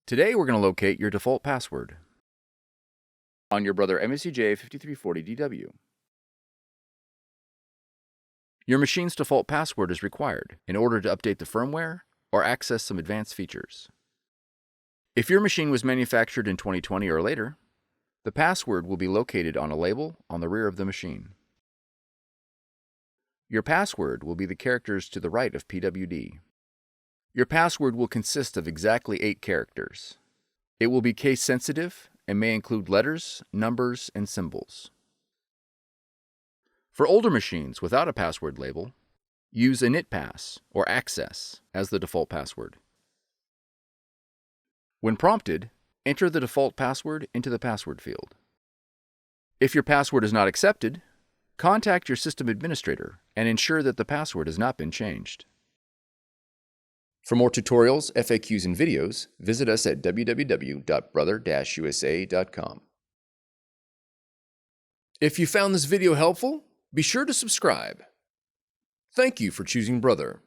Today we're going to locate your default password on your Brother MFCJ5340DW. Your machine's default password is required in order to update the firmware or access some advanced features. If your machine was manufactured in 2020 or later, the password will be located on a label on the rear of the machine. Your password will be the characters to the right of PWD. Your password will consist of exactly 8 characters. It will be case sensitive and may include letters, numbers, and symbols. For older machines without a password label, use initpass or access as the default password. When prompted, enter the default password into the password field. If your password is not accepted, contact your system administrator and ensure that the password has not been changed. For more tutorials, FAQs, and videos, visit us at www.brother-usa.com. If you found this video helpful, be sure to subscribe. Thank you for choosing Brother.